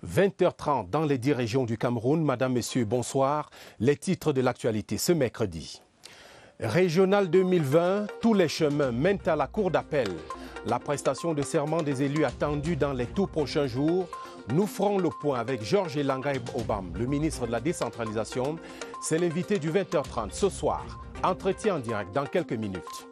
20h30 dans les 10 régions du Cameroun. Madame, Messieurs, bonsoir. Les titres de l'actualité ce mercredi. Régional 2020, tous les chemins mènent à la cour d'appel. La prestation de serment des élus attendue dans les tout prochains jours. Nous ferons le point avec Georges Elanga Obam, le ministre de la décentralisation. C'est l'invité du 20h30 ce soir. Entretien en direct dans quelques minutes.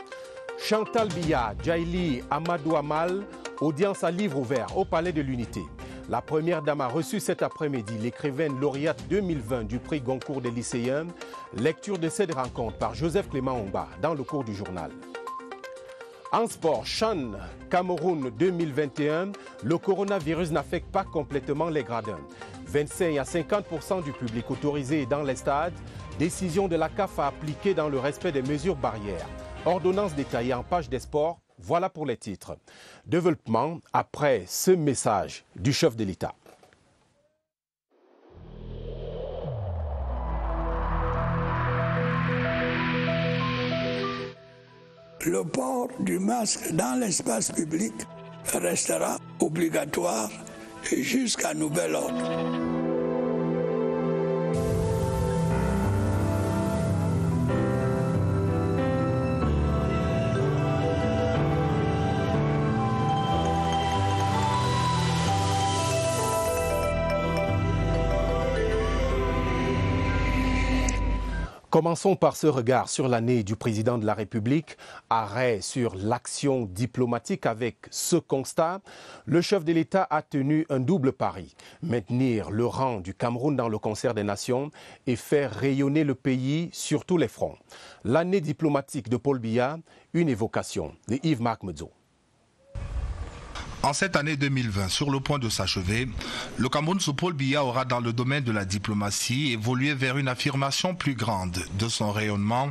Chantal Biya, Djaili Amadou Amal, audience à livre ouvert au Palais de l'Unité. La première dame a reçu cet après-midi l'écrivaine lauréate 2020 du prix Goncourt des lycéens. Lecture de cette rencontre par Joseph Clément Omba dans le cours du journal. En sport, CHAN Cameroun 2021, le coronavirus n'affecte pas complètement les gradins. 25 à 50% du public autorisé dans les stades. Décision de la CAF à appliquer dans le respect des mesures barrières. Ordonnance détaillée en page des sports. Voilà pour les titres. Développement après ce message du chef de l'État. Le port du masque dans l'espace public restera obligatoire jusqu'à nouvel ordre. Commençons par ce regard sur l'année du président de la République. Arrêt sur l'action diplomatique avec ce constat. Le chef de l'État a tenu un double pari. Maintenir le rang du Cameroun dans le concert des nations et faire rayonner le pays sur tous les fronts. L'année diplomatique de Paul Biya, une évocation de Yves-Marc Medzo. En cette année 2020, sur le point de s'achever, le Cameroun sous Paul Biya aura dans le domaine de la diplomatie évolué vers une affirmation plus grande de son rayonnement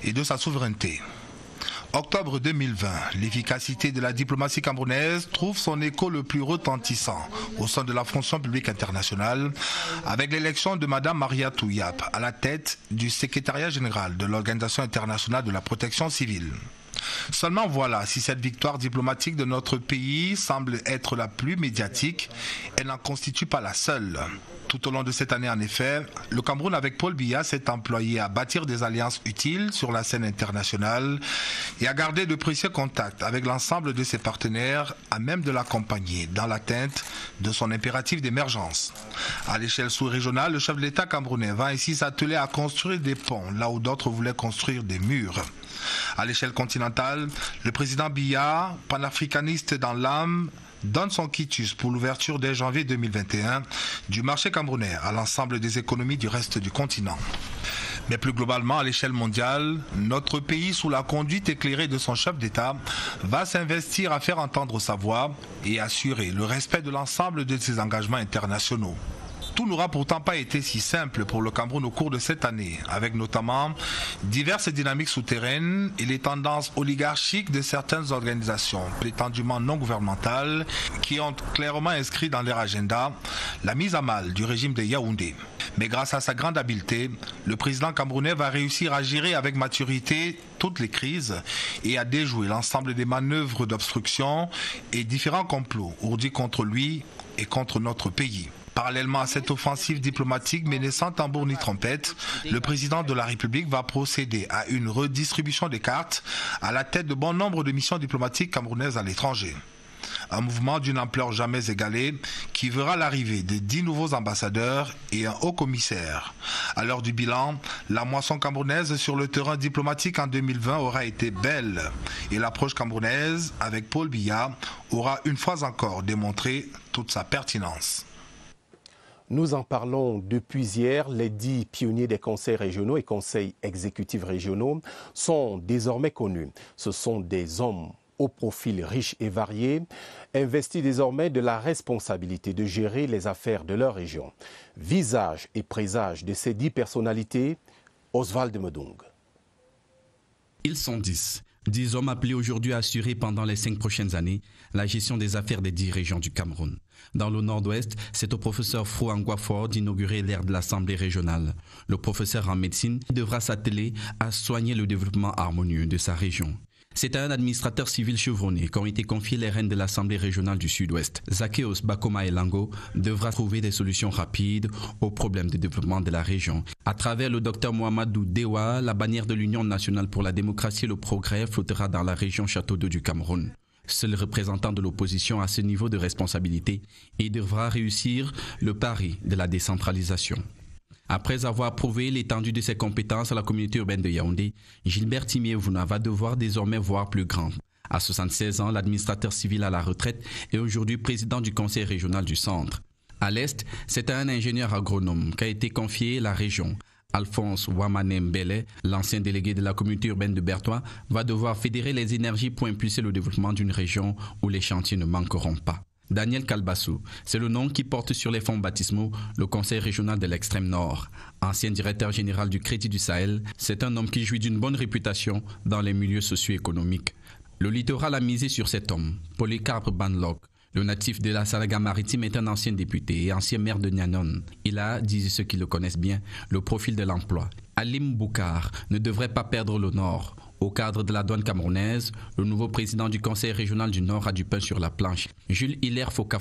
et de sa souveraineté. Octobre 2020, l'efficacité de la diplomatie camerounaise trouve son écho le plus retentissant au sein de la fonction publique internationale avec l'élection de Mme Mariatou Yap à la tête du secrétariat général de l'Organisation internationale de la protection civile. Seulement voilà, si cette victoire diplomatique de notre pays semble être la plus médiatique, elle n'en constitue pas la seule. Tout au long de cette année, en effet, le Cameroun avec Paul Biya s'est employé à bâtir des alliances utiles sur la scène internationale et à garder de précieux contacts avec l'ensemble de ses partenaires à même de l'accompagner dans l'atteinte de son impératif d'émergence. À l'échelle sous-régionale, le chef de l'État camerounais va ainsi s'atteler à construire des ponts là où d'autres voulaient construire des murs. À l'échelle continentale, le président Biya, panafricaniste dans l'âme, donne son quitus pour l'ouverture dès janvier 2021 du marché camerounais à l'ensemble des économies du reste du continent. Mais plus globalement, à l'échelle mondiale, notre pays, sous la conduite éclairée de son chef d'État, va s'investir à faire entendre sa voix et assurer le respect de l'ensemble de ses engagements internationaux. Tout n'aura pourtant pas été si simple pour le Cameroun au cours de cette année, avec notamment diverses dynamiques souterraines et les tendances oligarchiques de certaines organisations prétendument non gouvernementales qui ont clairement inscrit dans leur agenda la mise à mal du régime de Yaoundé. Mais grâce à sa grande habileté, le président camerounais va réussir à gérer avec maturité toutes les crises et à déjouer l'ensemble des manœuvres d'obstruction et différents complots ourdis contre lui et contre notre pays. Parallèlement à cette offensive diplomatique menée sans tambour ni trompette, le président de la République va procéder à une redistribution des cartes à la tête de bon nombre de missions diplomatiques camerounaises à l'étranger. Un mouvement d'une ampleur jamais égalée qui verra l'arrivée de 10 nouveaux ambassadeurs et un haut commissaire. À l'heure du bilan, la moisson camerounaise sur le terrain diplomatique en 2020 aura été belle et l'approche camerounaise avec Paul Biya aura une fois encore démontré toute sa pertinence. Nous en parlons depuis hier. Les 10 pionniers des conseils régionaux et conseils exécutifs régionaux sont désormais connus. Ce sont des hommes au profil riche et varié, investis désormais de la responsabilité de gérer les affaires de leur région. Visage et présage de ces 10 personnalités, Oswald Medong. Ils sont 10. 10 hommes appelés aujourd'hui à assurer pendant les 5 prochaines années la gestion des affaires des 10 régions du Cameroun. Dans le nord-ouest, c'est au professeur Fouangwa Ford d'inaugurer l'ère de l'Assemblée régionale. Le professeur en médecine devra s'atteler à soigner le développement harmonieux de sa région. C'est à un administrateur civil chevronné qu'ont été confiés les rênes de l'Assemblée régionale du Sud-Ouest. Zaccheus Bakoma Elango devra trouver des solutions rapides aux problèmes de développement de la région. À travers le docteur Mohamedou Dewa, la bannière de l'Union nationale pour la démocratie et le progrès flottera dans la région Château d'eau du Cameroun. Seul représentant de l'opposition à ce niveau de responsabilité, il devra réussir le pari de la décentralisation. Après avoir prouvé l'étendue de ses compétences à la communauté urbaine de Yaoundé, Gilbert Timiévouna va devoir désormais voir plus grand. À 76 ans, l'administrateur civil à la retraite est aujourd'hui président du conseil régional du centre. À l'est, c'est à un ingénieur agronome qu'a été confiée la région. Alphonse Ouamane Mbele, l'ancien délégué de la communauté urbaine de Bertois, va devoir fédérer les énergies pour impulser le développement d'une région où les chantiers ne manqueront pas. Daniel Kalbassou, c'est le nom qui porte sur les fonds baptismaux le Conseil régional de l'extrême nord. Ancien directeur général du Crédit du Sahel, c'est un homme qui jouit d'une bonne réputation dans les milieux socio-économiques. Le littoral a misé sur cet homme, Polycarpe Banlok. Le natif de la Salaga-Maritime est un ancien député et ancien maire de Nyanon. Il a, disent ceux qui le connaissent bien, le profil de l'emploi. Alim Boukar ne devrait pas perdre le nord. Au cadre de la douane camerounaise, le nouveau président du conseil régional du Nord a du pain sur la planche. Jules Hilaire Foka,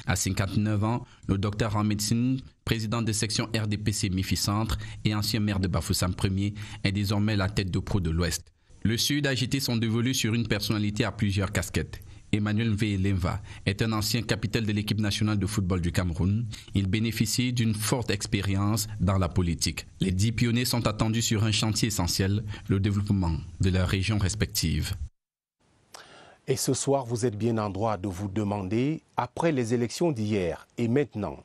à 59 ans, le docteur en médecine, président de section RDPC Mifi-Centre et ancien maire de Bafoussam 1er, est désormais la tête de pro de l'Ouest. Le Sud a jeté son dévolu sur une personnalité à plusieurs casquettes. Emmanuel Lemva est un ancien capitaine de l'équipe nationale de football du Cameroun. Il bénéficie d'une forte expérience dans la politique. Les 10 pionniers sont attendus sur un chantier essentiel, le développement de leurs régions respectives. Et ce soir, vous êtes bien en droit de vous demander, après les élections d'hier et maintenant,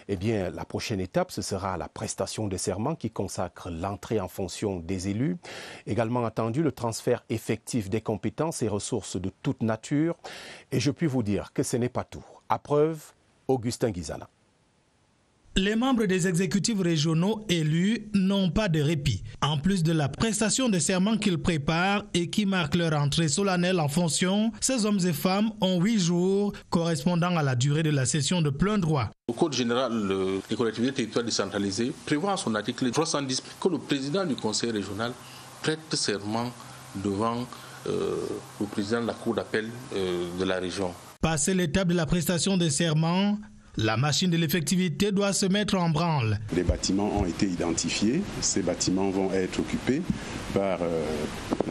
eh bien, la prochaine étape, ce sera la prestation de serment qui consacre l'entrée en fonction des élus. Également attendu, le transfert effectif des compétences et ressources de toute nature. Et je puis vous dire que ce n'est pas tout. À preuve, Augustin Guizana. Les membres des exécutifs régionaux élus n'ont pas de répit. En plus de la prestation de serment qu'ils préparent et qui marque leur entrée solennelle en fonction, ces hommes et femmes ont 8 jours correspondant à la durée de la session de plein droit. Le Code général des collectivités territoriales décentralisées prévoit en son article 310 que le président du conseil régional prête serment devant le président de la cour d'appel de la région. Passé l'étape de la prestation de serment, la machine de l'effectivité doit se mettre en branle. Les bâtiments ont été identifiés. Ces bâtiments vont être occupés par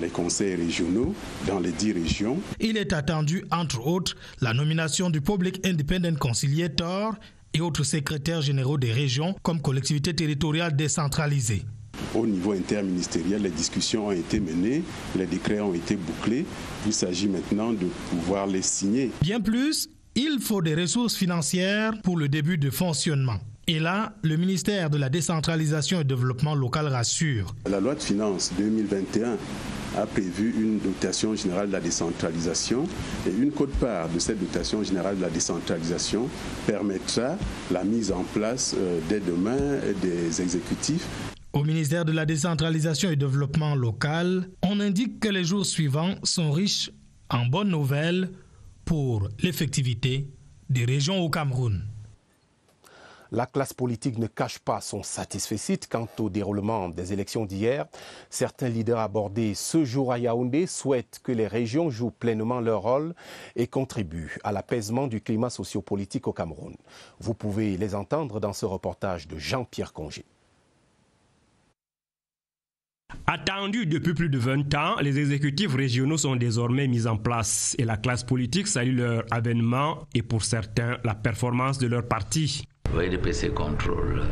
les conseils régionaux dans les 10 régions. Il est attendu, entre autres, la nomination du Public Independent Conciliator et autres secrétaires généraux des régions comme collectivités territoriales décentralisées. Au niveau interministériel, les discussions ont été menées, les décrets ont été bouclés. Il s'agit maintenant de pouvoir les signer. Bien plus, il faut des ressources financières pour le début de fonctionnement. Et là, le ministère de la décentralisation et développement local rassure. La loi de finances 2021 a prévu une dotation générale de la décentralisation et une quote-part de cette dotation générale de la décentralisation permettra la mise en place dès demain des exécutifs. Au ministère de la décentralisation et développement local, on indique que les jours suivants sont riches en bonnes nouvelles pour l'effectivité des régions au Cameroun. La classe politique ne cache pas son satisfecit quant au déroulement des élections d'hier. Certains leaders abordés ce jour à Yaoundé souhaitent que les régions jouent pleinement leur rôle et contribuent à l'apaisement du climat sociopolitique au Cameroun. Vous pouvez les entendre dans ce reportage de Jean-Pierre Congé. Attendus depuis plus de 20 ans, les exécutifs régionaux sont désormais mis en place et la classe politique salue leur avènement et pour certains la performance de leur parti. l'OEDPC contrôle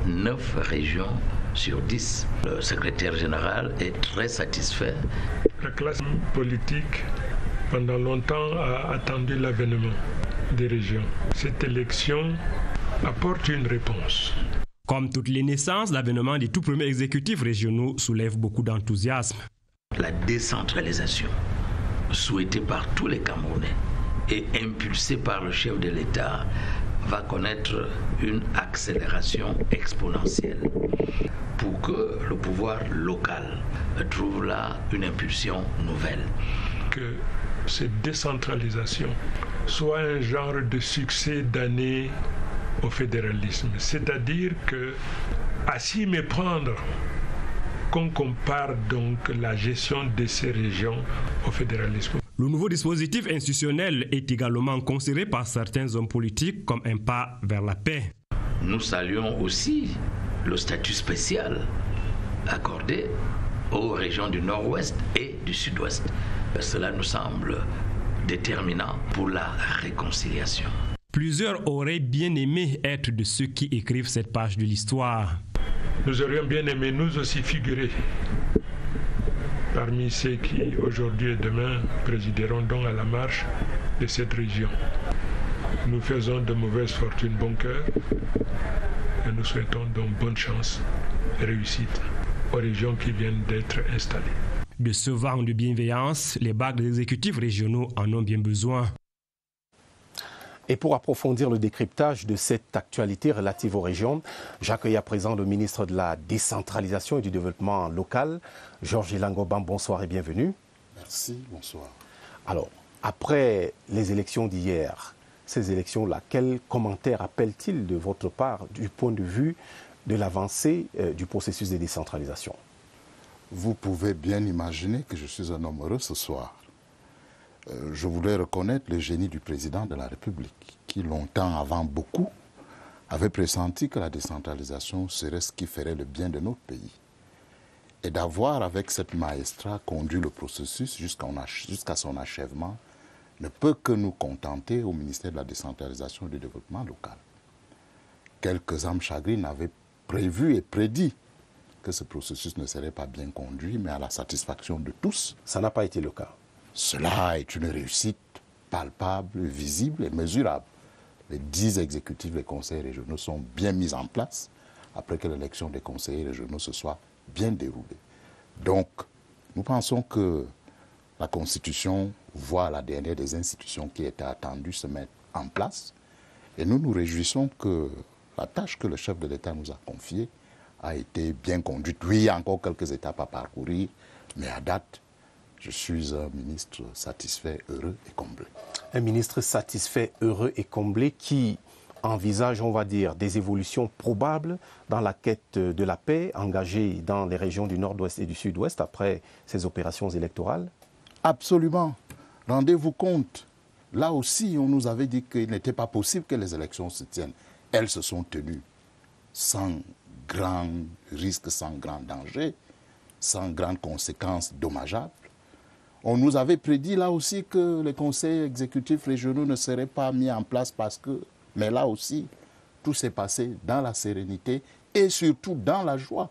9 régions sur 10. Le secrétaire général est très satisfait. La classe politique, pendant longtemps, a attendu l'avènement des régions. Cette élection apporte une réponse. Comme toutes les naissances, l'avènement des tout premiers exécutifs régionaux soulève beaucoup d'enthousiasme. La décentralisation, souhaitée par tous les Camerounais et impulsée par le chef de l'État, va connaître une accélération exponentielle pour que le pouvoir local trouve là une impulsion nouvelle. Que cette décentralisation soit un genre de succès d'année au fédéralisme, c'est-à-dire que à s'y méprendre qu'on compare donc la gestion de ces régions au fédéralisme. Le nouveau dispositif institutionnel est également considéré par certains hommes politiques comme un pas vers la paix. Nous saluons aussi le statut spécial accordé aux régions du Nord-Ouest et du Sud-Ouest. Cela nous semble déterminant pour la réconciliation. Plusieurs auraient bien aimé être de ceux qui écrivent cette page de l'histoire. Nous aurions bien aimé nous aussi figurer parmi ceux qui aujourd'hui et demain présideront donc à la marche de cette région. Nous faisons de mauvaise fortune bon cœur et nous souhaitons donc bonne chance et réussite aux régions qui viennent d'être installées. De ce vent de bienveillance, les bacs des exécutifs régionaux en ont bien besoin. Et pour approfondir le décryptage de cette actualité relative aux régions, j'accueille à présent le ministre de la Décentralisation et du Développement local, Georges Ilangobam. Bonsoir et bienvenue. Merci, bonsoir. Alors, après les élections d'hier, ces élections-là, quels commentaires appellent-ils de votre part du point de vue de l'avancée du processus de décentralisation? Vous pouvez bien imaginer que je suis un homme heureux ce soir. Je voulais reconnaître le génie du président de la République, qui longtemps avant beaucoup avait pressenti que la décentralisation serait ce qui ferait le bien de notre pays. Et d'avoir avec cette maestra conduit le processus jusqu'à son achèvement ne peut que nous contenter au ministère de la Décentralisation et du Développement local. Quelques âmes chagrines avaient prévu et prédit que ce processus ne serait pas bien conduit, mais à la satisfaction de tous. Ça n'a pas été le cas. Cela est une réussite palpable, visible et mesurable. Les 10 exécutifs des conseils régionaux sont bien mis en place après que l'élection des conseillers régionaux se soit bien déroulée. Donc, nous pensons que la Constitution voit la dernière des institutions qui étaient attendues se mettre en place. Et nous nous réjouissons que la tâche que le chef de l'État nous a confiée a été bien conduite. Oui, il y a encore quelques étapes à parcourir, mais à date, je suis un ministre satisfait, heureux et comblé. Un ministre satisfait, heureux et comblé qui envisage, on va dire, des évolutions probables dans la quête de la paix engagée dans les régions du Nord-Ouest et du Sud-Ouest après ces opérations électorales? Absolument. Rendez-vous compte, là aussi, on nous avait dit qu'il n'était pas possible que les élections se tiennent. Elles se sont tenues sans grand risque, sans grand danger, sans grandes conséquences dommageables. On nous avait prédit là aussi que les conseils exécutifs régionaux ne seraient pas mis en place parce que... Mais là aussi, tout s'est passé dans la sérénité et surtout dans la joie,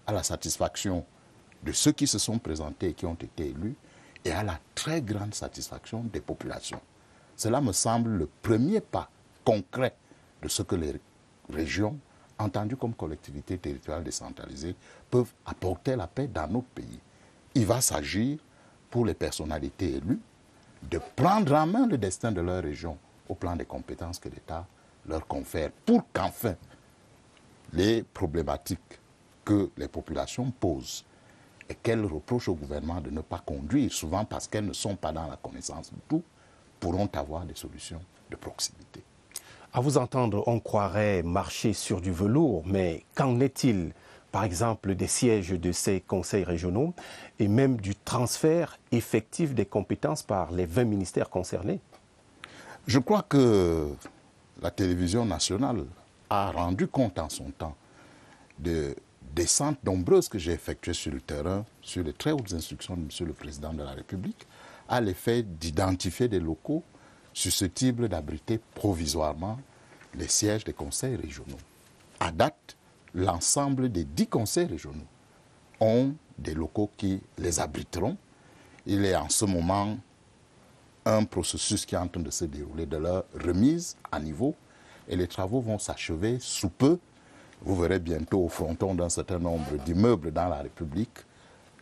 à la satisfaction de ceux qui se sont présentés et qui ont été élus et à la très grande satisfaction des populations. Cela me semble le premier pas concret de ce que les régions, entendues comme collectivités territoriales décentralisées, peuvent apporter la paix dans notre pays. Il va s'agir pour les personnalités élues de prendre en main le destin de leur région au plan des compétences que l'État leur confère pour qu'enfin les problématiques que les populations posent et qu'elles reprochent au gouvernement de ne pas conduire, souvent parce qu'elles ne sont pas dans la connaissance de tout, pourront avoir des solutions de proximité. À vous entendre, on croirait marcher sur du velours, mais qu'en est-il, par exemple, des sièges de ces conseils régionaux et même du transfert effectif des compétences par les 20 ministères concernés? Je crois que la télévision nationale a rendu compte en son temps de descentes nombreuses que j'ai effectuées sur le terrain, sur les très hautes instructions de M. le Président de la République, à l'effet d'identifier des locaux susceptibles d'abriter provisoirement les sièges des conseils régionaux. À date, l'ensemble des 10 conseils régionaux ont des locaux qui les abriteront. Il est en ce moment un processus qui est en train de se dérouler de leur remise à niveau et les travaux vont s'achever sous peu. Vous verrez bientôt au fronton d'un certain nombre d'immeubles dans la République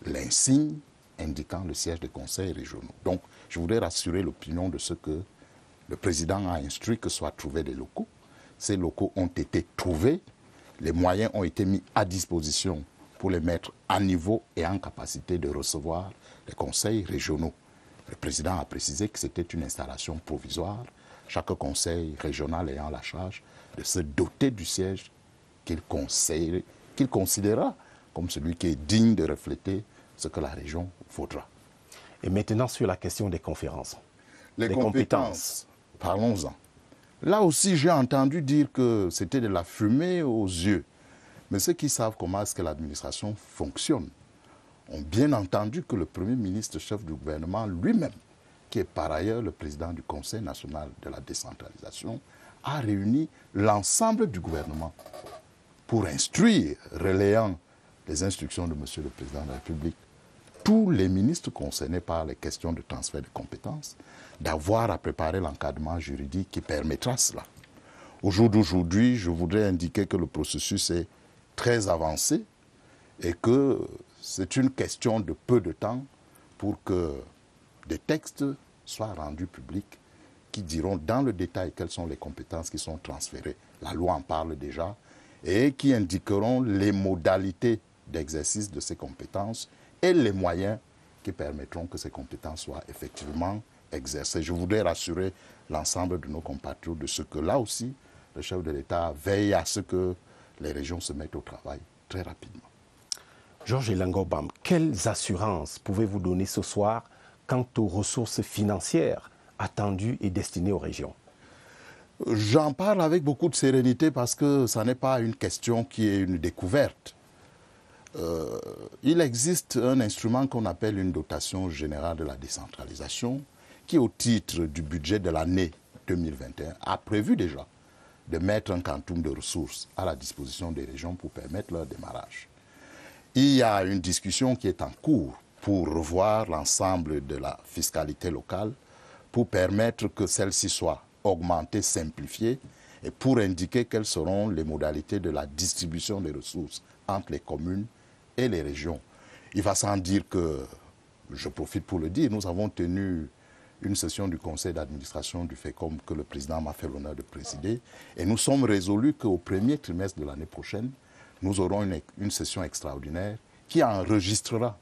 l'insigne indiquant le siège des conseils régionaux. Donc, je voudrais rassurer l'opinion de ce que le président a instruit que soient trouvés des locaux. Ces locaux ont été trouvés, les moyens ont été mis à disposition pour les mettre à niveau et en capacité de recevoir les conseils régionaux. Le président a précisé que c'était une installation provisoire, chaque conseil régional ayant la charge de se doter du siège qu'il considérera comme celui qui est digne de refléter ce que la région faudra. Et maintenant sur la question des conférences. Les compétences, parlons-en. Là aussi, j'ai entendu dire que c'était de la fumée aux yeux. Mais ceux qui savent comment est-ce que l'administration fonctionne ont bien entendu que le Premier ministre, chef du gouvernement lui-même, qui est par ailleurs le président du Conseil national de la décentralisation, a réuni l'ensemble du gouvernement pour instruire, relayant les instructions de M. le Président de la République, tous les ministres concernés par les questions de transfert de compétences, d'avoir à préparer l'encadrement juridique qui permettra cela. Au jour d'aujourd'hui, je voudrais indiquer que le processus est très avancé et que c'est une question de peu de temps pour que des textes soient rendus publics qui diront dans le détail quelles sont les compétences qui sont transférées. La loi en parle déjà et qui indiqueront les modalités d'exercice de ces compétences et les moyens qui permettront que ces compétences soient effectivement exercées. Je voudrais rassurer l'ensemble de nos compatriotes de ce que là aussi, le chef de l'État veille à ce que les régions se mettent au travail très rapidement. Georges Elango Bam, quelles assurances pouvez-vous donner ce soir quant aux ressources financières attendues et destinées aux régions? J'en parle avec beaucoup de sérénité parce que ce n'est pas une question qui est une découverte. Il existe un instrument qu'on appelle une dotation générale de la décentralisation qui, au titre du budget de l'année 2021, a prévu déjà de mettre un quantum de ressources à la disposition des régions pour permettre leur démarrage. Il y a une discussion qui est en cours pour revoir l'ensemble de la fiscalité locale pour permettre que celle-ci soit augmentée, simplifiée et pour indiquer quelles seront les modalités de la distribution des ressources entre les communes et les régions. Il va sans dire que, je profite pour le dire, nous avons tenu une session du conseil d'administration du FECOM que le président m'a fait l'honneur de présider et nous sommes résolus qu'au premier trimestre de l'année prochaine, nous aurons une session extraordinaire qui enregistrera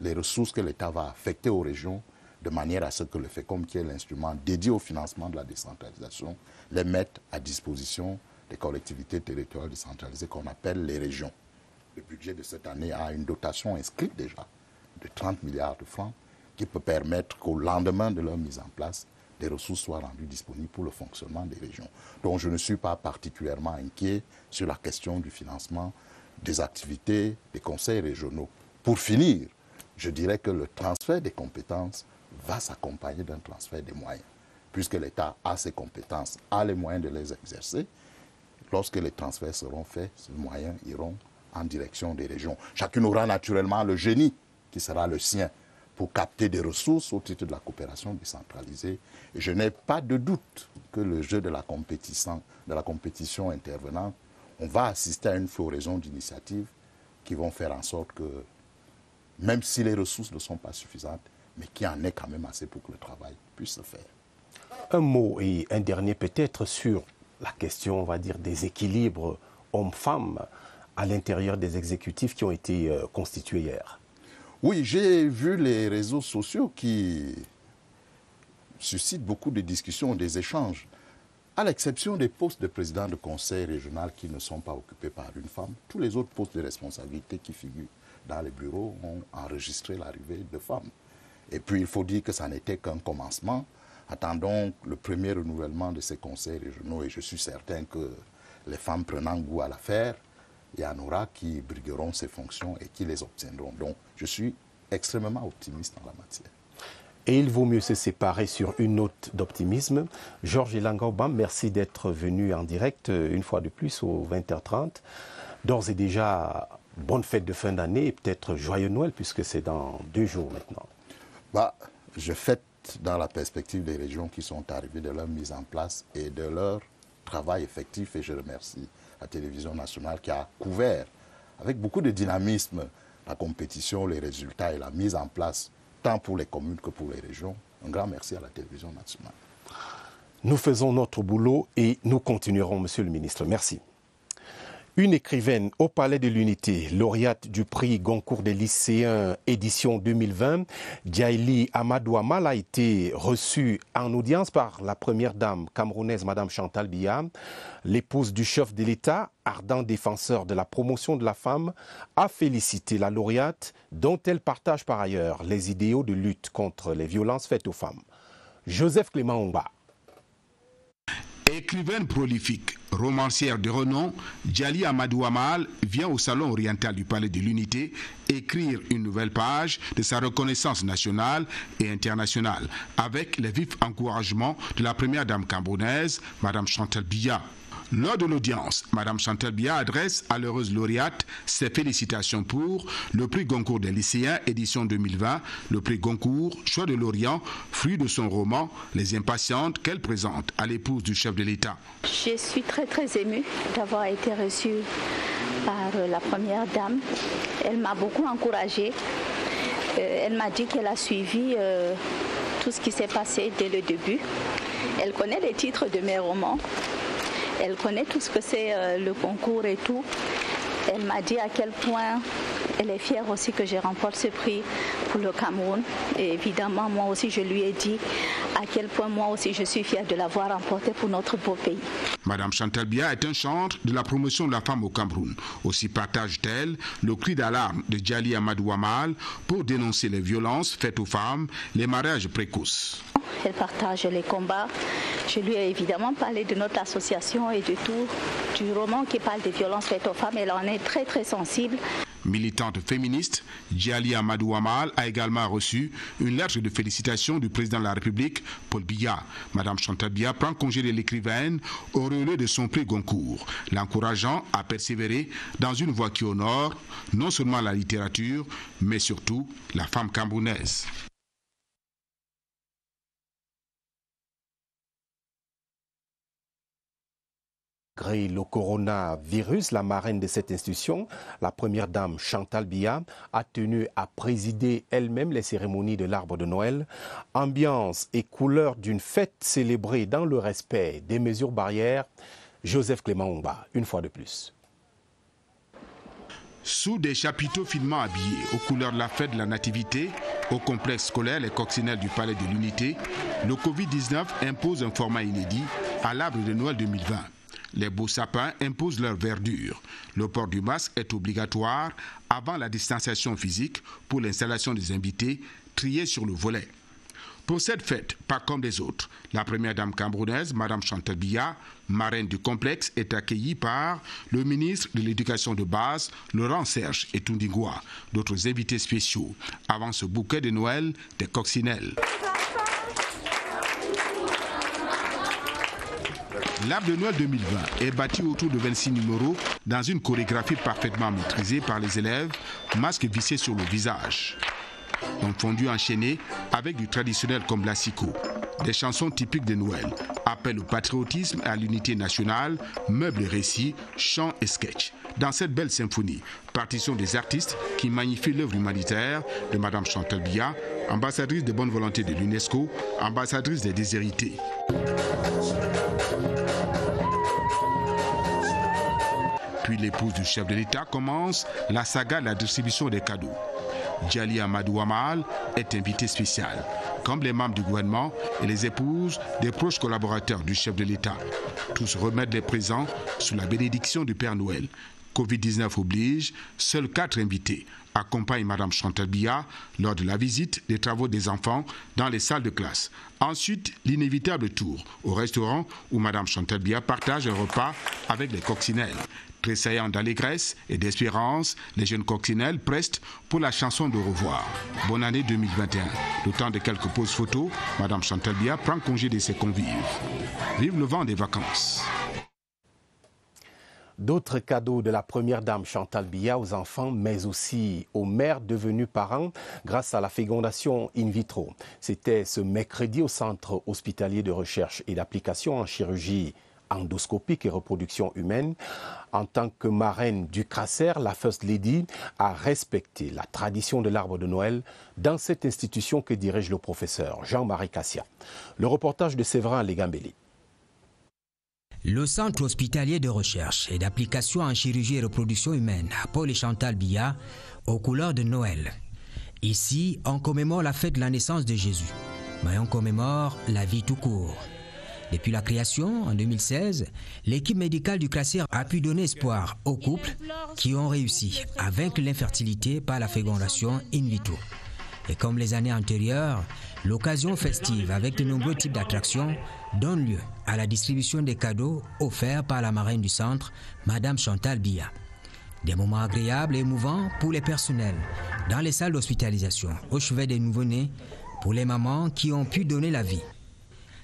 les ressources que l'État va affecter aux régions de manière à ce que le FECOM, qui est l'instrument dédié au financement de la décentralisation, les mette à disposition des collectivités territoriales décentralisées qu'on appelle les régions. Le budget de cette année a une dotation inscrite déjà de 30 milliards de francs qui peut permettre qu'au lendemain de leur mise en place, des ressources soient rendues disponibles pour le fonctionnement des régions. Donc je ne suis pas particulièrement inquiet sur la question du financement des activités des conseils régionaux. Pour finir, je dirais que le transfert des compétences va s'accompagner d'un transfert des moyens. Puisque l'État a ses compétences, a les moyens de les exercer, lorsque les transferts seront faits, ces moyens iront en direction des régions. Chacune aura naturellement le génie qui sera le sien pour capter des ressources au titre de la coopération décentralisée. Et je n'ai pas de doute que le jeu de la compétition intervenante, on va assister à une floraison d'initiatives qui vont faire en sorte que, même si les ressources ne sont pas suffisantes, mais qu'il y en ait quand même assez pour que le travail puisse se faire. Un mot et un dernier peut-être sur la question, on va dire, des équilibres hommes-femmes à l'intérieur des exécutifs qui ont été constitués hier. Oui, j'ai vu les réseaux sociaux qui suscitent beaucoup de discussions, des échanges. À l'exception des postes de président de conseil régional qui ne sont pas occupés par une femme, tous les autres postes de responsabilité qui figurent dans les bureaux ont enregistré l'arrivée de femmes. Et puis il faut dire que ça n'était qu'un commencement. Attendons le premier renouvellement de ces conseils régionaux et je suis certain que les femmes prenant goût à l'affaire, il y en aura qui brigueront ces fonctions et qui les obtiendront. Donc, je suis extrêmement optimiste en la matière. Et il vaut mieux se séparer sur une note d'optimisme. Georges Elango Bam, merci d'être venu en direct une fois de plus au 20h30. D'ores et déjà, bonne fête de fin d'année et peut-être joyeux Noël puisque c'est dans 2 jours maintenant. Je fête dans la perspective des régions qui sont arrivées de leur mise en place et de leur travail effectif et je remercie la télévision nationale qui a couvert avec beaucoup de dynamisme la compétition, les résultats et la mise en place, tant pour les communes que pour les régions. Un grand merci à la télévision nationale. Nous faisons notre boulot et nous continuerons, Monsieur le Ministre. Merci. Une écrivaine au Palais de l'Unité, lauréate du prix Goncourt des lycéens édition 2020, Djaili Amadou Amal a été reçue en audience par la première dame camerounaise, Madame Chantal Biya. L'épouse du chef de l'État, ardent défenseur de la promotion de la femme, a félicité la lauréate dont elle partage par ailleurs les idéaux de lutte contre les violences faites aux femmes. Joseph Clément Ongba. Écrivaine prolifique, romancière de renom, Djaili Amadou Amal vient au Salon oriental du Palais de l'Unité écrire une nouvelle page de sa reconnaissance nationale et internationale avec les vifs encouragements de la première dame camerounaise, Madame Chantal Biya. Lors de l'audience, Madame Chantal Biya adresse à l'heureuse lauréate ses félicitations pour le prix Goncourt des lycéens édition 2020, le prix Goncourt, choix de l'Orient, fruit de son roman Les Impatientes qu'elle présente à l'épouse du chef de l'État. Je suis très émue d'avoir été reçue par la première dame. Elle m'a beaucoup encouragée. Elle m'a dit qu'elle a suivi tout ce qui s'est passé dès le début. Elle connaît les titres de mes romans. Elle connaît tout ce que c'est le concours et tout. Elle m'a dit à quel point elle est fière aussi que je remporte ce prix pour le Cameroun. Et évidemment, moi aussi, je lui ai dit à quel point moi aussi je suis fière de l'avoir remporté pour notre beau pays. Madame Chantal Biya est un chantre de la promotion de la femme au Cameroun. Aussi partage-t-elle le cri d'alarme de Djaili Amadou Amal pour dénoncer les violences faites aux femmes, les mariages précoces. Elle partage les combats. Je lui ai évidemment parlé de notre association et de tout, du roman qui parle des violences faites aux femmes. Elle en est très sensible. Militante féministe, Djaili Amadou Amal a également reçu une lettre de félicitations du président de la République, Paul Biya. Madame Chantal Biya prend congé de l'écrivaine au relais de son prix Goncourt, l'encourageant à persévérer dans une voie qui honore non seulement la littérature, mais surtout la femme camerounaise. Malgré le coronavirus, la marraine de cette institution, la première dame Chantal Biya, a tenu à présider elle-même les cérémonies de l'arbre de Noël. Ambiance et couleur d'une fête célébrée dans le respect des mesures barrières. Joseph Clément Ongba, une fois de plus. Sous des chapiteaux finement habillés aux couleurs de la fête de la Nativité, au complexe scolaire Les Coccinelles du Palais de l'Unité, le Covid-19 impose un format inédit à l'arbre de Noël 2020. Les beaux sapins imposent leur verdure. Le port du masque est obligatoire avant la distanciation physique pour l'installation des invités triés sur le volet. Pour cette fête, pas comme les autres, la première dame camerounaise, Madame Chantal Biya, marraine du complexe, est accueillie par le ministre de l'Éducation de base, Laurent Serge et Tundingwa, d'autres invités spéciaux, avant ce bouquet de Noël des Coccinelles. L'arbre de Noël 2020 est bâti autour de 26 numéros dans une chorégraphie parfaitement maîtrisée par les élèves, masques vissés sur le visage. Un fondu enchaîné avec du traditionnel comme l'assiko. Des chansons typiques de Noël, appel au patriotisme et à l'unité nationale, meubles et récits, chants et sketchs. Dans cette belle symphonie, partition des artistes qui magnifient l'œuvre humanitaire de Madame Chantal Biya, ambassadrice de bonne volonté de l'UNESCO, ambassadrice des déshérités. Puis l'épouse du chef de l'État commence la saga de la distribution des cadeaux. Djaili Amadou Amal est invité spécial, comme les membres du gouvernement et les épouses des proches collaborateurs du chef de l'État. Tous remettent des présents sous la bénédiction du Père Noël. Covid-19 oblige, seuls 4 invités accompagnent Madame Chantal Biya lors de la visite des travaux des enfants dans les salles de classe. Ensuite, l'inévitable tour au restaurant où Madame Chantal Biya partage un repas avec les coccinelles. Tressaillant d'allégresse et d'espérance, les jeunes coccinelles prestent pour la chanson de revoir. Bonne année 2021. Le temps de quelques pauses photos, Madame Chantal Biya prend congé de ses convives. Vive le vent des vacances. D'autres cadeaux de la première dame Chantal Biya aux enfants, mais aussi aux mères devenues parents grâce à la fécondation in vitro. C'était ce mercredi au Centre hospitalier de recherche et d'application en chirurgie endoscopique et reproduction humaine. En tant que marraine du CRACER, la First Lady a respecté la tradition de l'arbre de Noël dans cette institution que dirige le professeur Jean-Marie Cassia. Le reportage de Séverin Legambeli. Le Centre hospitalier de recherche et d'application en chirurgie et reproduction humaine, Paul et Chantal Biya, aux couleurs de Noël. Ici, on commémore la fête de la naissance de Jésus, mais on commémore la vie tout court. Depuis la création, en 2016, l'équipe médicale du CRACER a pu donner espoir aux couples qui ont réussi à vaincre l'infertilité par la fécondation in vitro. Et comme les années antérieures, l'occasion festive avec de nombreux types d'attractions donne lieu à la distribution des cadeaux offerts par la marraine du centre, Madame Chantal Biya. Des moments agréables et émouvants pour les personnels dans les salles d'hospitalisation, au chevet des nouveau-nés, pour les mamans qui ont pu donner la vie.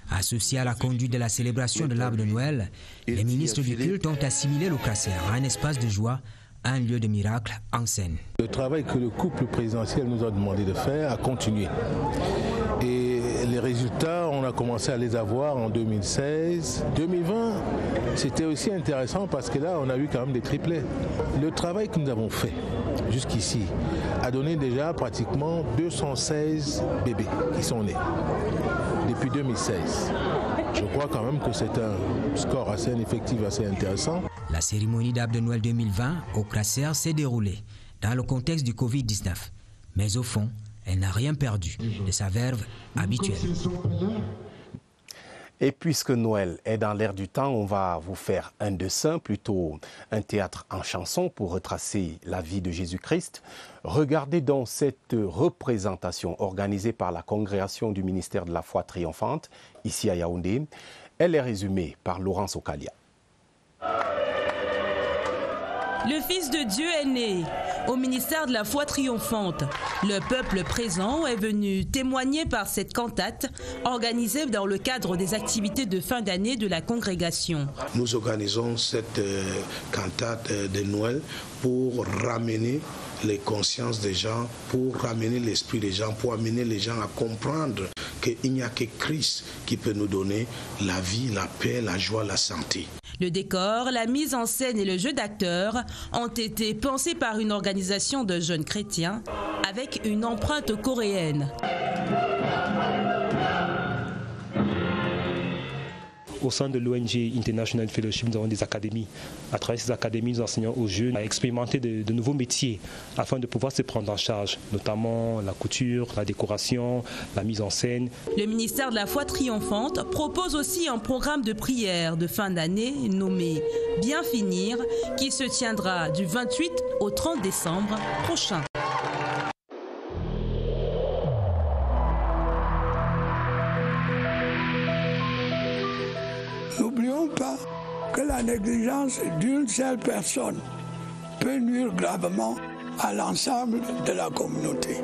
Associés à la conduite de la célébration de l'arbre de Noël, les ministres du culte ont assimilé le CRACER à un espace de joie, un lieu de miracle en scène. Le travail que le couple présidentiel nous a demandé de faire a continué. Et les résultats, on a commencé à les avoir en 2016. 2020, c'était aussi intéressant parce que là, on a eu quand même des triplets. Le travail que nous avons fait jusqu'ici a donné déjà pratiquement 216 bébés qui sont nés depuis 2016. Je crois quand même que c'est un score assez effectif, assez intéressant. La cérémonie d'arbre de Noël 2020 au CRACER s'est déroulée dans le contexte du Covid-19. Mais au fond, elle n'a rien perdu de sa verve habituelle. Et puisque Noël est dans l'air du temps, on va vous faire un dessin, plutôt un théâtre en chanson pour retracer la vie de Jésus-Christ. Regardez donc cette représentation organisée par la congrégation du ministère de la foi triomphante, ici à Yaoundé. Elle est résumée par Laurence Okalia. Le Fils de Dieu est né. Au ministère de la foi triomphante, le peuple présent est venu témoigner par cette cantate organisée dans le cadre des activités de fin d'année de la congrégation. Nous organisons cette cantate de Noël pour ramener les consciences des gens, pour ramener l'esprit des gens, pour amener les gens à comprendre qu'il n'y a que Christ qui peut nous donner la vie, la paix, la joie, la santé. Le décor, la mise en scène et le jeu d'acteurs ont été pensés par une organisation de jeunes chrétiens avec une empreinte coréenne. Au sein de l'ONG International Fellowship, nous avons des académies. À travers ces académies, nous enseignons aux jeunes à expérimenter de nouveaux métiers afin de pouvoir se prendre en charge, notamment la couture, la décoration, la mise en scène. Le ministère de la foi triomphante propose aussi un programme de prière de fin d'année nommé « Bien finir » qui se tiendra du 28 au 30 décembre prochain. N'oublions pas que la négligence d'une seule personne peut nuire gravement à l'ensemble de la communauté.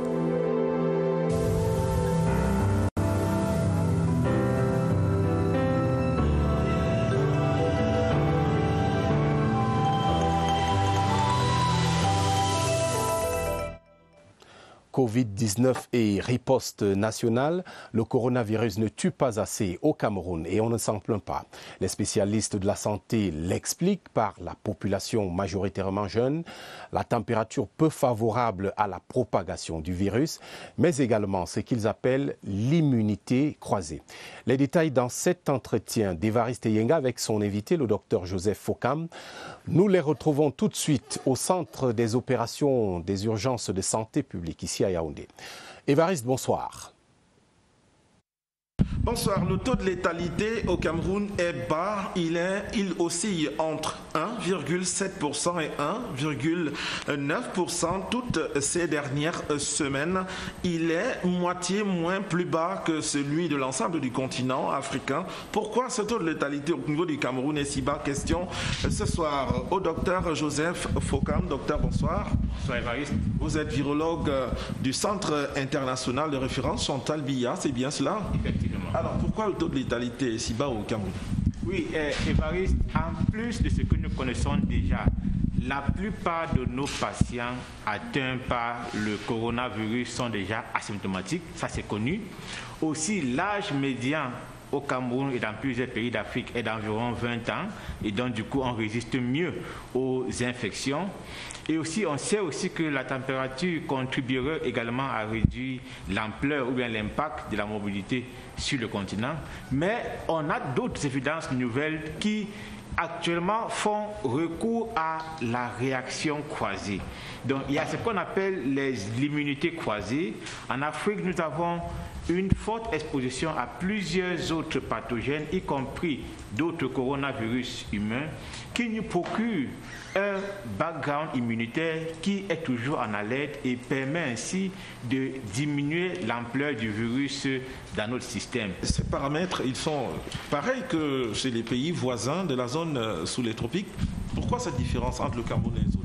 Covid-19 et riposte nationale, le coronavirus ne tue pas assez au Cameroun et on ne s'en plaint pas. Les spécialistes de la santé l'expliquent par la population majoritairement jeune, la température peu favorable à la propagation du virus, mais également ce qu'ils appellent l'immunité croisée. Les détails dans cet entretien d'Évariste Yenga avec son invité, le docteur Joseph Fokam. Nous les retrouvons tout de suite au centre des opérations des urgences de santé publique, ici à Yaoundé. Évariste, bonsoir. Bonsoir. Le taux de létalité au Cameroun est bas. Il oscille entre 1,7% et 1,9% toutes ces dernières semaines. Il est moitié moins plus bas que celui de l'ensemble du continent africain. Pourquoi ce taux de létalité au niveau du Cameroun est si bas? Question ce soir au docteur Joseph Fokam. Docteur, bonsoir. Bonsoir Évariste. Vous êtes virologue du Centre international de référence Chantal Biya, c'est bien cela? Effectivement. Alors, pourquoi le taux de létalité est si bas au Cameroun? Oui, Évariste, en plus de ce que nous connaissons déjà, la plupart de nos patients atteints par le coronavirus sont déjà asymptomatiques, ça c'est connu. Aussi, l'âge médian au Cameroun et dans plusieurs pays d'Afrique est d'environ 20 ans et donc du coup on résiste mieux aux infections. Et aussi, on sait aussi que la température contribuerait également à réduire l'ampleur ou bien l'impact de la mobilité sur le continent. Mais on a d'autres évidences nouvelles qui actuellement font recours à la réaction croisée. Donc il y a ce qu'on appelle l'immunité croisée. En Afrique, nous avons une forte exposition à plusieurs autres pathogènes, y compris d'autres coronavirus humains, qui nous procurent un background immunitaire qui est toujours en alerte et permet ainsi de diminuer l'ampleur du virus dans notre système. Ces paramètres, ils sont pareils que chez les pays voisins de la zone sous les tropiques. Pourquoi cette différence entre le Cameroun et les autres?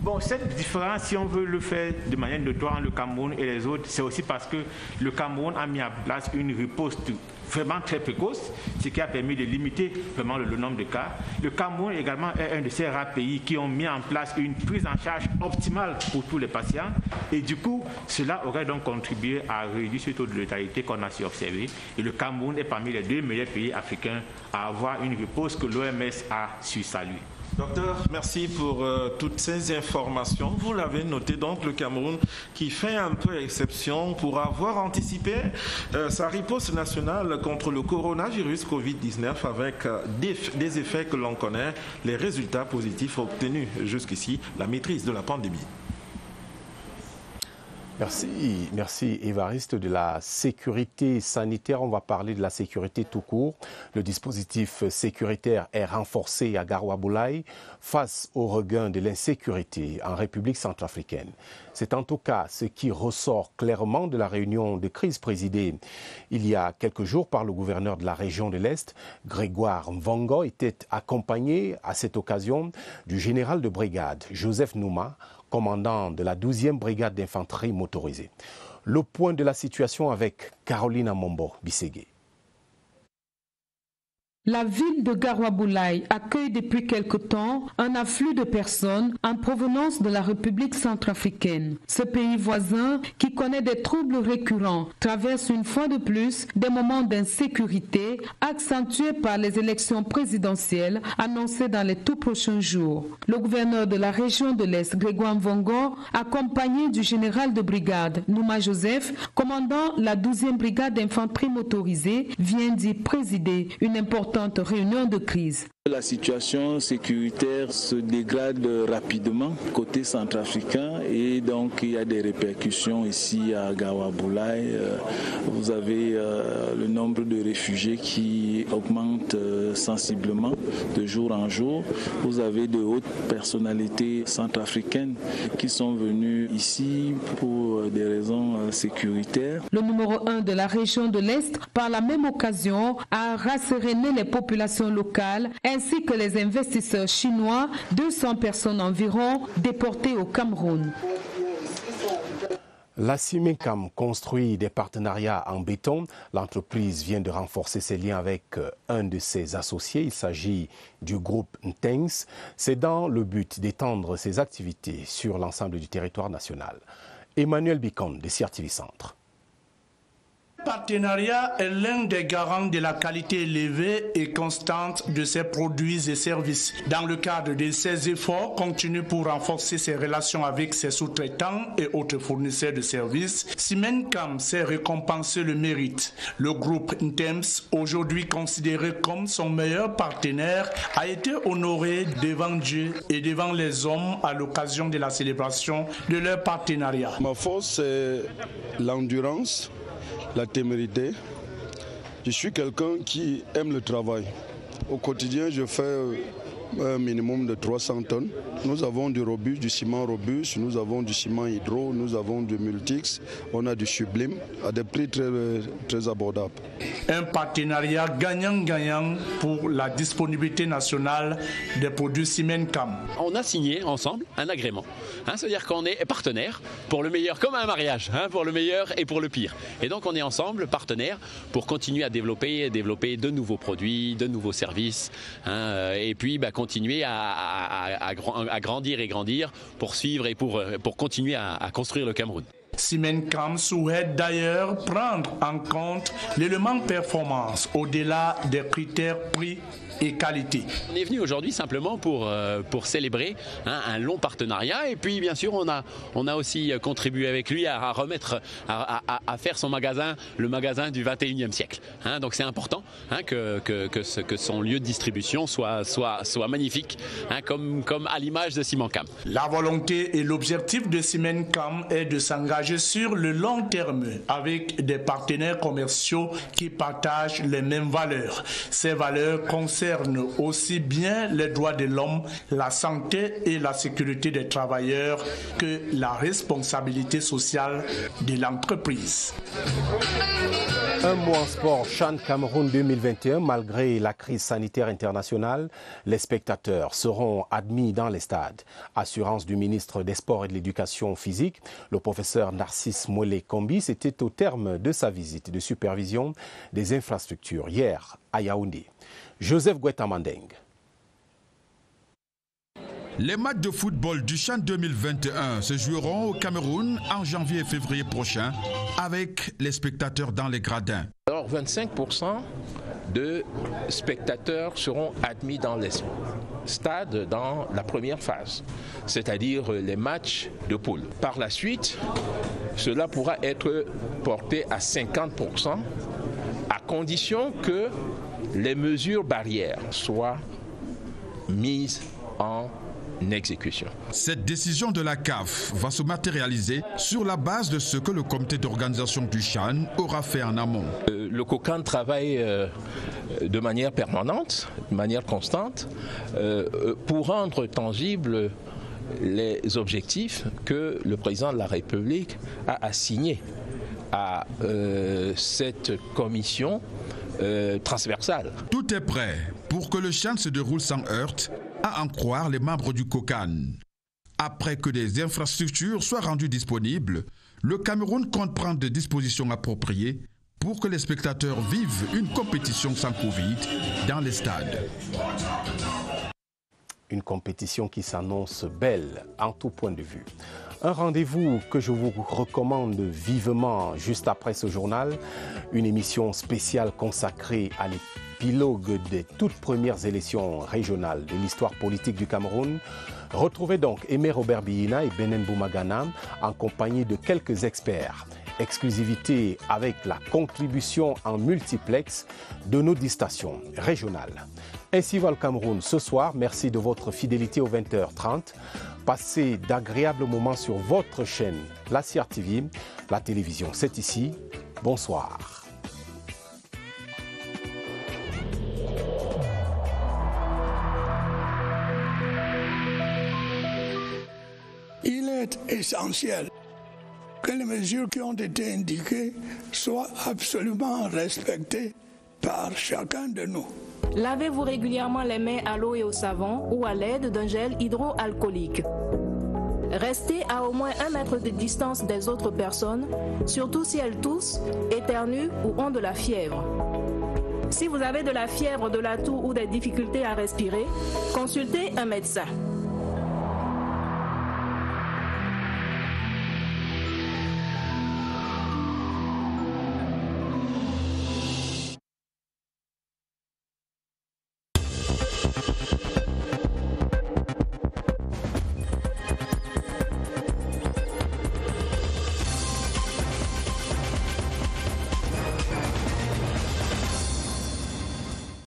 Bon, cette différence, si on veut le faire de manière notoire entre le Cameroun et les autres, c'est aussi parce que le Cameroun a mis en place une riposte vraiment très précoce, ce qui a permis de limiter vraiment le nombre de cas. Le Cameroun également est un de ces rares pays qui ont mis en place une prise en charge optimale pour tous les patients et du coup, cela aurait donc contribué à réduire ce taux de létalité qu'on a su observer. Et le Cameroun est parmi les 2 meilleurs pays africains à avoir une riposte que l'OMS a su saluer. Docteur, merci pour toutes ces informations. Vous l'avez noté, donc le Cameroun qui fait un peu exception pour avoir anticipé sa riposte nationale contre le coronavirus Covid-19 avec des effets que l'on connaît, les résultats positifs obtenus jusqu'ici, la maîtrise de la pandémie. Merci Évariste. De la sécurité sanitaire, on va parler de la sécurité tout court. Le dispositif sécuritaire est renforcé à Garoua-Boulaye face au regain de l'insécurité en République centrafricaine. C'est en tout cas ce qui ressort clairement de la réunion de crise présidée il y a quelques jours par le gouverneur de la région de l'Est. Grégoire Mvongo était accompagné à cette occasion du général de brigade Joseph Nouma, commandant de la 12e brigade d'infanterie motorisée. Le point de la situation avec Caroline Amombo Bisségué. La ville de Garoua-Boulaye accueille depuis quelque temps un afflux de personnes en provenance de la République centrafricaine. Ce pays voisin, qui connaît des troubles récurrents, traverse une fois de plus des moments d'insécurité accentués par les élections présidentielles annoncées dans les tout prochains jours. Le gouverneur de la région de l'Est, Grégoire Mvongo, accompagné du général de brigade Nouma Joseph, commandant la 12e brigade d'infanterie motorisée, vient d'y présider une importante réunion de crise. La situation sécuritaire se dégrade rapidement côté centrafricain et donc il y a des répercussions ici à Garoua-Boulaye. Vous avez le nombre de réfugiés qui augmente sensiblement de jour en jour. Vous avez de hautes personnalités centrafricaines qui sont venues ici pour des raisons sécuritaires. Le numéro 1 de la région de l'Est, par la même occasion, a rasséréné les populations locales ainsi que les investisseurs chinois, 200 personnes environ déportées au Cameroun. La Cimencam construit des partenariats en béton. L'entreprise vient de renforcer ses liens avec un de ses associés. Il s'agit du groupe Ntengs. C'est dans le but d'étendre ses activités sur l'ensemble du territoire national. Emmanuel Bicon de CRTV Centre. Le partenariat est l'un des garants de la qualité élevée et constante de ses produits et services. Dans le cadre de ses efforts continue pour renforcer ses relations avec ses sous-traitants et autres fournisseurs de services, Cimencam s'est récompensé le mérite. Le groupe Ntems, aujourd'hui considéré comme son meilleur partenaire, a été honoré devant Dieu et devant les hommes à l'occasion de la célébration de leur partenariat. Ma force, c'est l'endurance, la témérité. Je suis quelqu'un qui aime le travail. Au quotidien, je fais un minimum de 300 tonnes. Nous avons du robuste, du ciment robuste, nous avons du ciment hydro, nous avons du multix, on a du sublime à des prix très abordables. Un partenariat gagnant-gagnant pour la disponibilité nationale des produits Cimencam. On a signé ensemble un agrément. C'est-à-dire qu'on est partenaires pour le meilleur, comme un mariage, pour le meilleur et pour le pire. Et donc on est ensemble partenaires pour continuer à développer de nouveaux produits, de nouveaux services, et puis continuer à grandir et grandir pour suivre et pour continuer à construire le Cameroun. Simencam souhaite d'ailleurs prendre en compte l'élément performance au-delà des critères prix et qualité. On est venu aujourd'hui simplement pour célébrer un long partenariat et puis bien sûr on a aussi contribué avec lui à remettre, à faire son magasin, le magasin du 21e siècle. Donc c'est important que son lieu de distribution soit magnifique, comme à l'image de Simencam. La volonté et l'objectif de Simencam est de s'engager sur le long terme avec des partenaires commerciaux qui partagent les mêmes valeurs. Ces valeurs concernent aussi bien les droits de l'homme, la santé et la sécurité des travailleurs que la responsabilité sociale de l'entreprise. Un mot en sport, CHAN Cameroun 2021. Malgré la crise sanitaire internationale, les spectateurs seront admis dans les stades. Assurance du ministre des Sports et de l'Éducation physique, le professeur Narcisse Mwele-Kombi, c'était au terme de sa visite de supervision des infrastructures hier à Yaoundé. Joseph Gouetta-Mandeng. Les matchs de football du CHAN 2021 se joueront au Cameroun en janvier et février prochain avec les spectateurs dans les gradins. Alors 25% de spectateurs seront admis dans les stades dans la première phase, c'est-à-dire les matchs de poule. Par la suite, cela pourra être porté à 50% à condition que les mesures barrières soient mises en exécution. Cette décision de la CAF va se matérialiser sur la base de ce que le comité d'organisation du CHAN aura fait en amont. Le COCAN travaille de manière permanente, de manière constante, pour rendre tangibles les objectifs que le président de la République a assignés à cette commission transversale. Tout est prêt pour que le CHAN se déroule sans heurts, à en croire les membres du COCAN. Après que des infrastructures soient rendues disponibles, le Cameroun compte prendre des dispositions appropriées pour que les spectateurs vivent une compétition sans Covid dans les stades. Une compétition qui s'annonce belle en tout point de vue. Un rendez-vous que je vous recommande vivement juste après ce journal, une émission spéciale consacrée à l'épilogue des toutes premières élections régionales de l'histoire politique du Cameroun. Retrouvez donc Aimé Robert Biyina et Benen Boumagana en compagnie de quelques experts. Exclusivité avec la contribution en multiplex de nos 10 stations régionales. Ainsi va le Cameroun ce soir. Merci de votre fidélité aux 20h30. Passez d'agréables moments sur votre chaîne, la CRTV, la télévision. C'est ici. Bonsoir. Il est essentiel que les mesures qui ont été indiquées soient absolument respectées par chacun de nous. Lavez-vous régulièrement les mains à l'eau et au savon ou à l'aide d'un gel hydroalcoolique. Restez à au moins 1 mètre de distance des autres personnes, surtout si elles toussent, éternuent ou ont de la fièvre. Si vous avez de la fièvre, de la toux ou des difficultés à respirer, consultez un médecin.